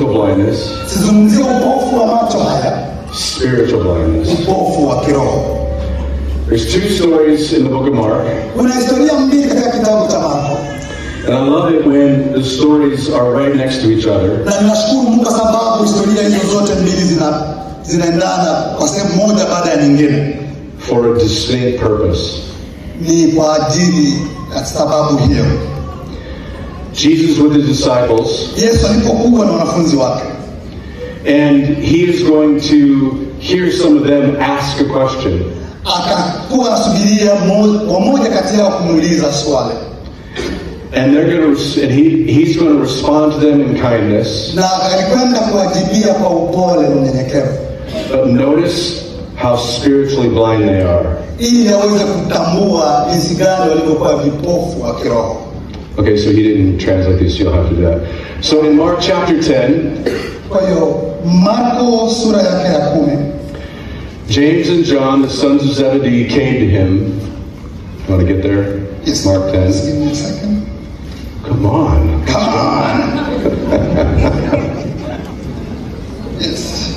physical blindness. Sizungumzia upofu wa macho haya. Spiritual blindness. Upofu wa kiroho. There's two stories in the book of Mark. Kuna historia mbili katika kitabu cha Marko. And I love it when the stories are right next to each other. Na ninashukuru Mungu kwa sababu historia hizo zote mbili zinaendana kwa sehemu moja baada ya nyingine. For a distinct purpose. Ni kwa ajili ya sababu hiyo. Jesus with his disciples. Yesu alipokuwa na wanafunzi wake. And he is going to hear some of them ask a question. Akakuwa anasubiria mmoja kati yao kumuuliza swali. And he's going to respond to them in kindness. Na alikwenda kuwajibia kwa upole na unyenyekevu. But notice how spiritually blind they are. Ili aweze kutambua jinsi gani walivyokuwa vipofu wa kiroho. Okay, so he didn't translate this, you'll have to do that. So in Mark chapter 10, kwa hiyo Marko sura yake ya 10, James and John, the sons of Zebedee, came to him. You want to get there? Yes. Mark 10. Just give me a second. Come on. Come on. Yes.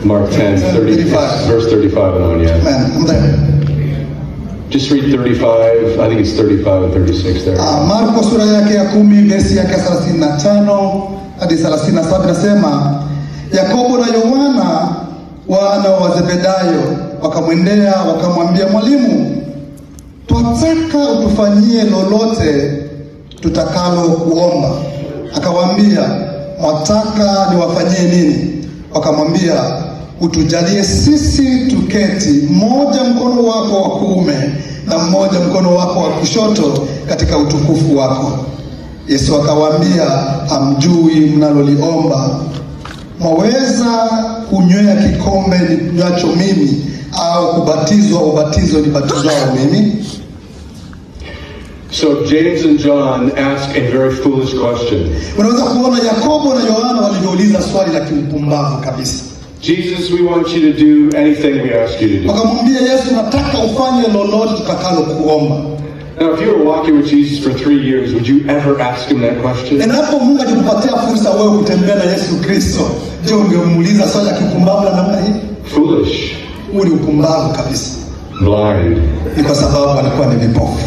Mark 10, 35. Verse 35 and on, yeah. Man, I'm there. Just read 35, I think it's 35 and 36 there. Marko sura yake ya 10, verse yake 35 hadi 37 nasema, Yakobo na Yohana wana wa Zebedayo wakamwendea wakamwambia, Mwalimu, twataka utufanyie lolote tutakalo kuomba. Akawaambia, mwataka niwafanyie nini? Wakamwambia, utujalie sisi tuketi mmoja mkono wako wa kuume na mmoja mkono wako wa kushoto katika utukufu wako. Yesu akawaambia, hamjui mnaloliomba. Mwaweza kunywea kikombe ninywacho mimi au kubatizwa ubatizo nibatizwao mimi? So James and John ask a very foolish question. Unaweza kuona Yakobo na Yohana waliouliza swali la kimpumbavu kabisa. Jesus, we want you to do anything we ask you to do. Wakamwambia Yesu, nataka ufanye lolote tutakalo kuomba. Now, if you were walking with Jesus for 3 years, would you ever ask him that question? Endapo Mungu atakupatia fursa wewe kutembea na Yesu Kristo, je, ungemuuliza swali la kipumbavu la namna hii? Foolish. Uli upumbavu kabisa. Blind. Ni kwa sababu alikuwa ni vipofu.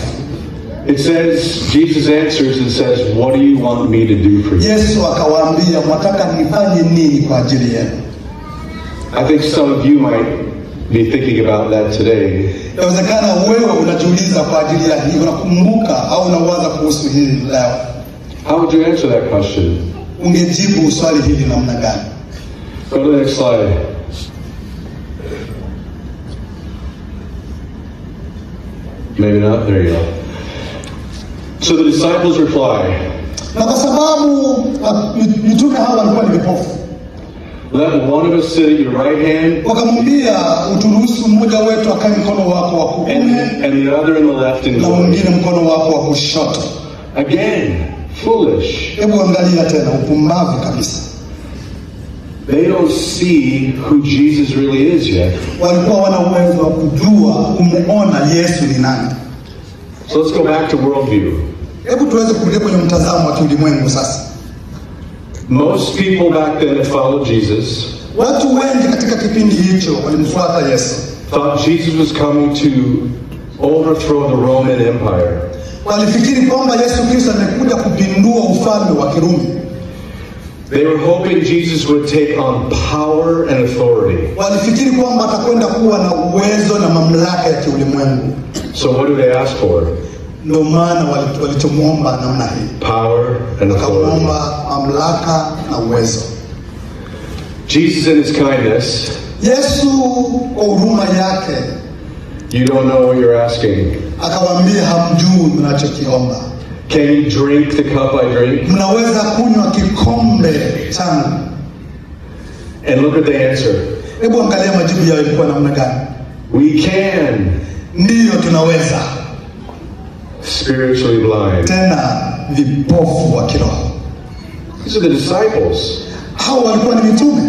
It says, Jesus answers and says, what do you want me to do for you? Yesu akawaambia, mwataka nifanye nini kwa ajili yenu? I think some of you might be thinking about that today. Inawezekana wewe unajiuliza kwa ajili ya hii, unakumbuka au unawaza kuhusu hili leo. How would you answer that question? Ungejibu swali hili namna gani? Go to the next slide. Maybe not. There you go. So the disciples reply, na kwa sababu mitume hawa walikuwa ni vipofu, let one of us sit at your right hand, wakamwambia, uturuhusu mmoja wetu akae mkono wako wa kuume and the other in the left in na mwingine mkono wako wa kushoto. Again, foolish. Hebu angalia tena, upumbavu kabisa. They don't see who Jesus really is yet. Walikuwa wana uwezo wa kujua, kumuona Yesu ni nani. So let's go back to worldview. Hebu tuweze kurudi kwenye mtazamo wa kiulimwengu sasa. Most people back then that followed Jesus, watu wengi katika kipindi hicho walimfuata Yesu, thought Jesus was coming to overthrow the Roman Empire. Walifikiri kwamba Yesu Kristo amekuja kupindua ufalme wa Kirumi. They were hoping Jesus would take on power and authority. Walifikiri kwamba atakwenda kuwa na uwezo na mamlaka ya kiulimwengu. So what do they ask for? Ndio maana walichomuomba namna hii. Power and authority. Wakamuomba mamlaka na uwezo. Jesus in his kindness, Yesu kwa huruma yake, you don't know what you're asking. Akawaambia, hamjui mnachokiomba. Can you drink the cup I drink? Mnaweza kunywa kikombe changu? And look at the answer. Hebu angalia majibu yao yalikuwa namna gani. We can. Ndiyo, tunaweza. Spiritually blind. Tena vipofu wa kiroho. These are the disciples. Hao walikuwa ni mitume.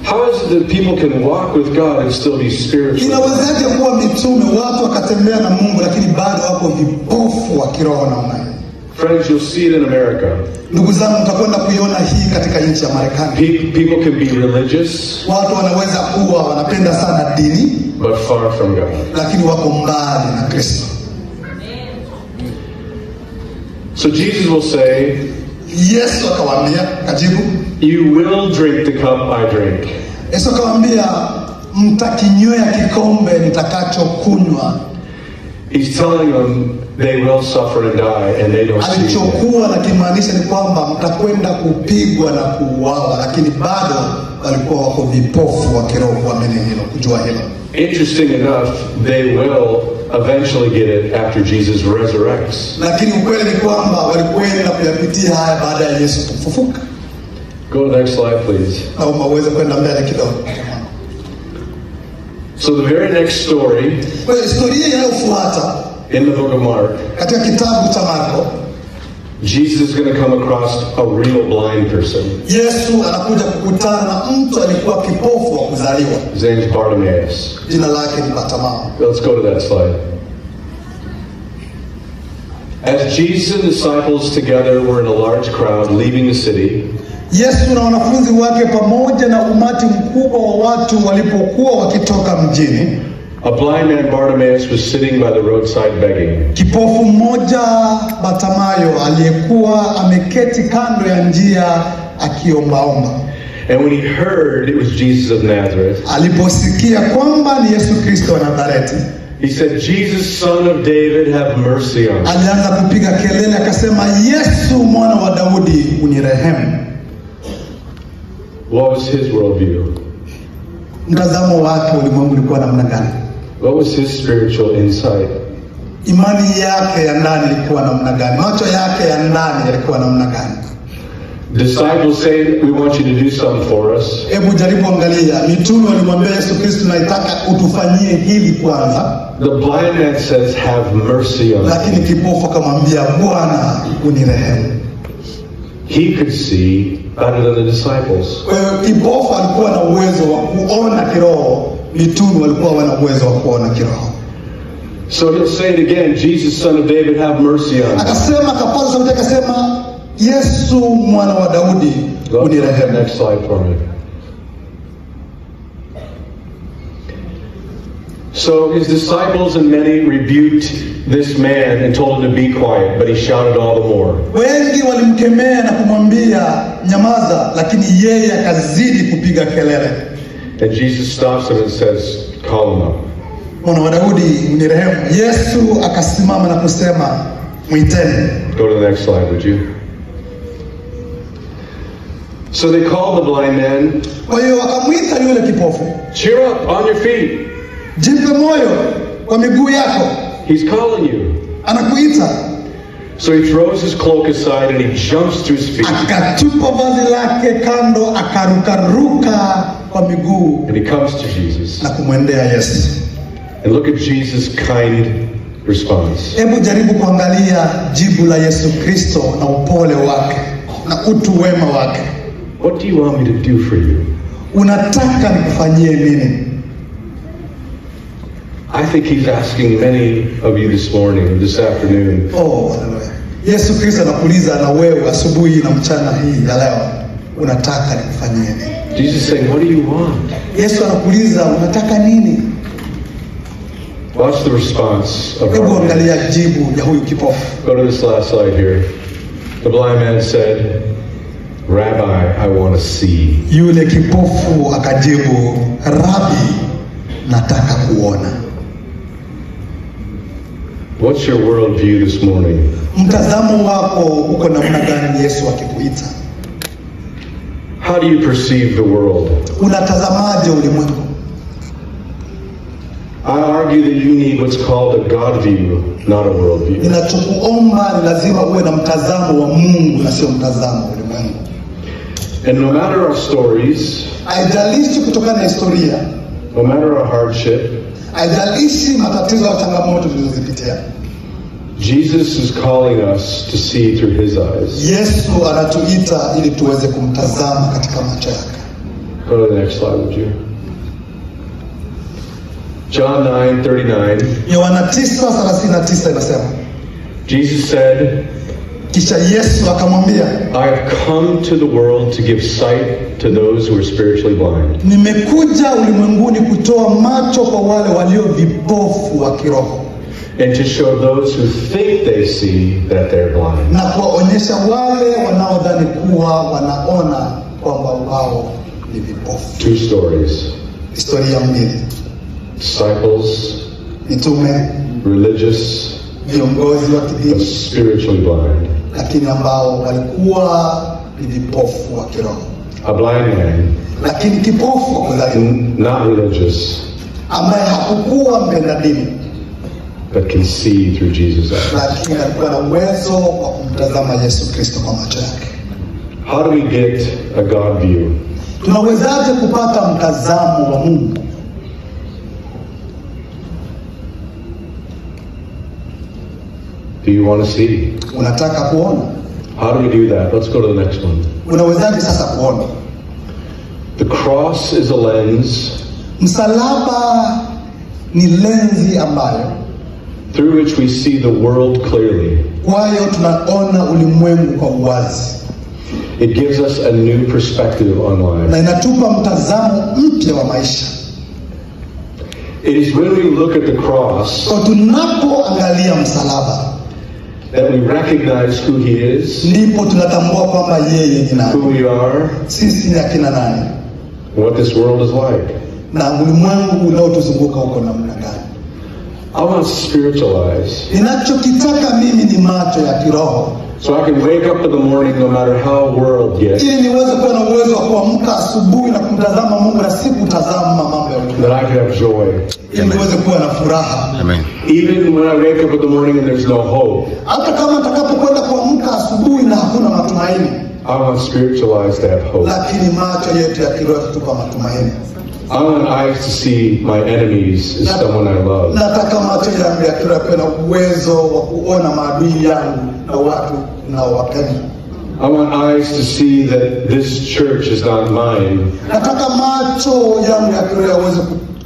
How is it that people can walk with God and still be spiritual? Inawezaje kuwa mitume, watu wakatembea na Mungu lakini bado wako vipofu wa kiroho namna hii? Friends, you'll see it in America. Ndugu zangu, mtakwenda kuiona hii katika nchi ya Marekani. People can be religious, Watu wanaweza kuwa wanapenda sana dini, but far from God. lakini wako mbali na Kristo. So Jesus will say, Yesu akawaambia, kajibu, you will drink the cup I drink. Yesu akawaambia, mtakinywea kikombe nitakachokunywa. He's telling them they will suffer and die, and they don't see it. Alichokuwa na kimaanisha ni kwamba mtakwenda kupigwa na kuuawa, lakini bado walikuwa wako vipofu wa kiroho kuamini hilo, kujua hilo. Interesting enough, they will eventually get it after Jesus resurrects. Lakini ukweli ni kwamba walikwenda kuyapitia haya baada ya Yesu kufufuka. Go to the next slide, please. Naomba uweze kwenda mbele kidogo. So the very next story Kwa hiyo historia inayofuata in the book of Mark, katika kitabu cha Marko, Jesus is going to come across a real blind person. Yesu anakuja kukutana na mtu alikuwa kipofu wa kuzaliwa. His name's Bartimaeus. Jina lake ni Bartimayo. Let's go to that slide. As Jesus and disciples together were in a large crowd leaving the city, Yesu na wanafunzi wake pamoja na umati mkubwa wa watu walipokuwa wakitoka mjini, a blind man Bartimaeus was sitting by the roadside begging. kipofu mmoja Bartimayo aliyekuwa ameketi kando ya njia akiombaomba. And when he heard it was Jesus of Nazareth, Aliposikia kwamba ni Yesu Kristo wa Nazareti, he said, Jesus, son of David, have mercy on me. alianza kupiga kelele akasema, Yesu mwana wa Daudi unirehemu. What was his worldview? Mtazamo wake ulimwengu ulikuwa namna gani? What was his spiritual insight? Imani yake ya ndani ilikuwa namna gani? Macho yake ya ndani yalikuwa namna gani? Disciples say, we want you to do something for us. Hebu jaribu angalia, mitume walimwambia Yesu Kristo, naitaka utufanyie hili kwanza. The blind man says, have mercy on me. Lakini kipofu akamwambia, Bwana unirehemu. He could see better than the disciples. Kwa hiyo kipofu alikuwa na uwezo wa kuona kiroho, mitume walikuwa wana uwezo wa kuona kiroho. So he'll say it again, Jesus, son of David, have mercy on me. Akasema, akapaza sauti akasema, Yesu mwana wa Daudi Go to the unirehemu. next slide for me. So his disciples and many rebuked this man and told him to be quiet, but he shouted all the more. Wengi walimkemea na kumwambia nyamaza, lakini yeye akazidi kupiga kelele. And Jesus stops him and says, call him up. Mwana wa Daudi unirehemu. Yesu akasimama na kusema, mwiteni. Go to the next slide, would you? So they called the blind man. Kwa hiyo akamwita yule kipofu, Cheer up, on your feet. jipe moyo kwa miguu yako, He's calling you. anakuita. So he throws his cloak aside and he jumps to his feet. Akatupa vazi lake kando, akarukaruka kwa miguu And he comes to Jesus. na kumwendea Yesu. And look at Jesus' kind response. Hebu jaribu kuangalia jibu la Yesu Kristo na upole wake na utu wema wake. What do you want me to do for you? Unataka nikufanyie nini? I think he's asking many of you this morning or this afternoon. Oh, haleluya. Yesu Kristo anakuuliza na wewe asubuhi na mchana hii ya leo, unataka nikufanyie nini? Jesus saying, what do you want? Yesu anakuuliza unataka nini? Watch the response of Hebu our man. angalia jibu ya huyu kipofu. Go to this last slide here. The blind man said, Rabbi, I want to see. Yule kipofu akajibu, Rabi, nataka kuona. What's your worldview this morning? Mtazamo wako uko namna gani Yesu akikuita? How do you perceive the world? Unatazamaje ulimwengu? I argue that you need what's called a God view, not a world view. Ninachokuomba ni lazima uwe na mtazamo wa Mungu na sio mtazamo wa ulimwengu. And no matter our stories, Haijalishi kutokana na historia, no matter our hardship, haijalishi matatizo au changamoto tulizozipitia, Jesus is calling us to see through his eyes. Yesu anatuita ili tuweze kumtazama katika macho yake. Go to the next slide, would you? John 9:39. Yohana 9:39 inasema, Jesus said, Kisha Yesu akamwambia, I have come to the world to give sight to those who are spiritually blind. nimekuja ulimwenguni kutoa macho kwa wale walio vipofu wa kiroho, And to show those who think they see that they're blind. na kuwaonyesha wale wanaodhani kuwa wanaona kwamba wao ni vipofu. Two stories. Historia mbili: Disciples, mitume, religious, viongozi wa but kidini, spiritually blind. lakini ambao walikuwa ni vipofu wa kiroho. A blind man, Lakini kipofu wa kuzaliwa, not religious, ambaye hakukuwa mpenda dini, but can see through Jesus' eyes. lakini alikuwa na uwezo wa kumtazama Yesu Kristo kwa macho yake. How do we get a God view? Tunawezaje kupata mtazamo wa Mungu? Do you want to see? Unataka kuona? How do we do that? Let's go to the next one. Unawezaje sasa kuona? The cross is a lens Msalaba ni lenzi ambayo through which we see the world clearly. kwayo tunaona ulimwengu kwa uwazi, It gives us a new perspective on na life. inatupa mtazamo mpya wa maisha. It is when we look at the cross Kwa tunapoangalia msalaba, that we recognize who He is, ndipo tunatambua kwamba yeye ni who nani, we are, sisi ni akina nani, what this world is like. na ulimwengu unaotuzunguka uko namna gani. I want to spiritualize Ninachokitaka mimi ni macho ya kiroho, so I can wake up in the morning no matter how world gets, ili niweze kuwa na uwezo wa kuamka asubuhi na kumtazama Mungu na si kutazama mambo ya ulimwengu, that I can have joy. ili niweze kuwa na furaha. Amen. Even when I wake up in the morning and there's no hope, Hata kama nitakapokwenda kuamka asubuhi na hakuna matumaini, I want spiritualized to have hope. lakini macho yetu ya kiroho yatupa matumaini. I want eyes to see my enemies as someone I love. Nataka macho yangu ya kiroho yawe na uwezo wa kuona maadui yangu na watu naowapenda. I want eyes to see that this church is not mine, Nataka macho yangu ya kiroho yaweze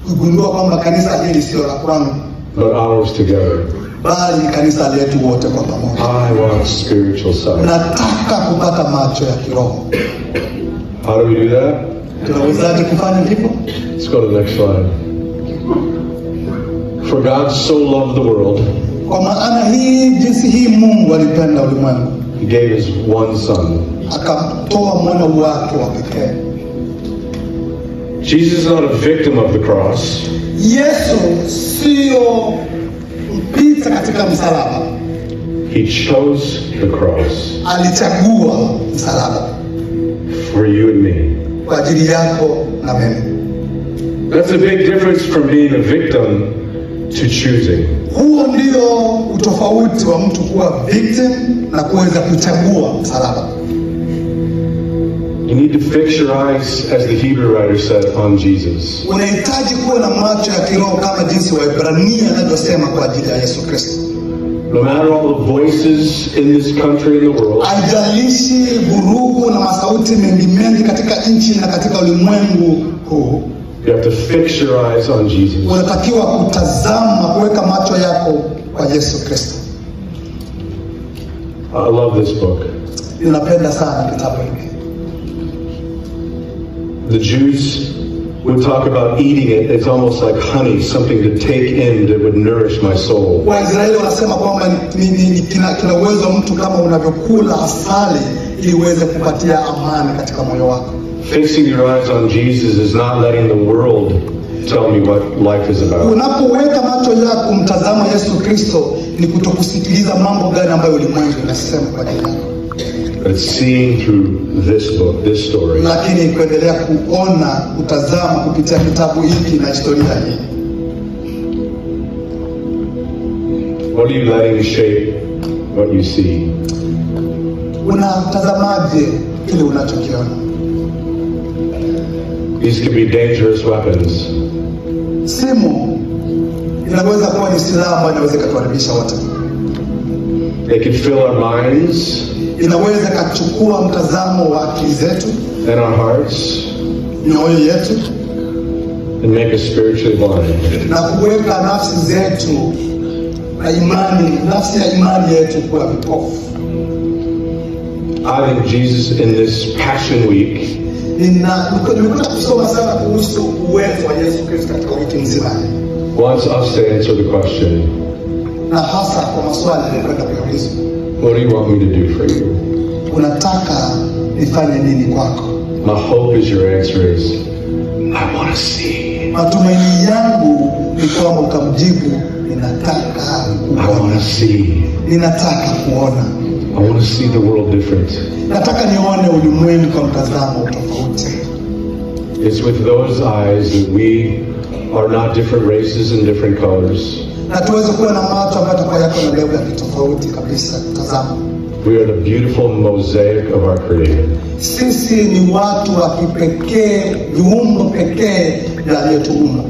kugundua kwamba kanisa hili sio la kwangu, but ours together. bali ni kanisa letu wote kwa pamoja. I want spiritual sight. Nataka kupata macho ya kiroho. How do we do that? Tunawezaje kufanya hivyo? Let's go to the next slide. For God so loved the world, Kwa maana hii, jinsi hii Mungu alipenda ulimwengu, He gave His one Son. akamtoa mwana wake wa pekee. Jesus is not a victim of the cross. Yesu sio mpita katika msalaba, He chose the cross alichagua msalaba for you and me. kwa ajili yako na mimi. That's a big difference from being a victim to choosing. Huo ndio utofauti wa mtu kuwa victim na kuweza kuchagua msalaba. You need to fix your eyes, as the Hebrew writer said, on Jesus. Unahitaji kuwa na macho ya kiroho kama jinsi Waebrania anavyosema kwa ajili ya Yesu Kristo. No matter all the voices in this country and the world, Haijalishi vurugu na masauti mengi katika nchi na katika ulimwengu huu, you have to fix your eyes on Jesus. unatakiwa kutazama, kuweka macho yako kwa Yesu Kristo. I love this book. Ninapenda sana kitabu hiki. The Jews would talk about eating it. It's almost like honey, something to take in that would nourish my soul. Waisraeli wanasema kwamba kina uwezo wa mtu kama unavyokula asali ili uweze kupatia amani katika moyo wako. Fixing your eyes on Jesus is not letting the world tell me what life is about. Unapoweka macho yako mtazama Yesu Kristo, ni kutokusikiliza mambo gani ambayo ulimwengu unasema kwa ajili yako, But it's seeing through this book, this story. lakini kuendelea kuona, kutazama kupitia kitabu hiki na historia hii. What are you letting shape what you see? Unatazamaje kile unachokiona? These can be dangerous weapons. Simu inaweza kuwa ni silaha ambayo inaweza kutuharibisha wote. They can fill our minds Inaweza kuchukua mtazamo wa akili zetu, and our hearts mioyo yetu, and make us spiritually blind. na kuweka nafsi zetu na imani, nafsi ya imani yetu kuwa vipofu. I think Jesus in this Passion Week nimekuja kusoma sana kuhusu uwezo wa Yesu Kristo katika wiki nzima. Wants us to answer the question, Na hasa kwa maswali yanayokwenda kuulizwa. what do you want me to do for you? Unataka nifanye nini kwako? My hope is your answer is, I want to see. Matumaini yangu ni kwamba ukamjibu, ninataka I want kuona. to see. Ninataka kuona. I want to see the world different. Nataka nione ulimwengu kwa mtazamo tofauti. It's with those eyes that we are not different races and different colors. Na tuweze kuwa na macho ambayo yatakuwa yako na level ya tofauti kabisa kutazama. We are the beautiful mosaic of our Creator. Sisi ni watu wa kipekee, viumbe pekee aliyetuumba.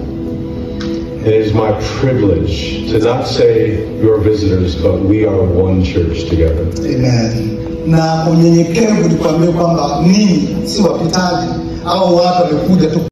It is my privilege to not say you're visitors, but we are one church together. Amen. Na unyenyekevu ni kuambia kwamba ninyi si wapitaji au watu wamekuja tu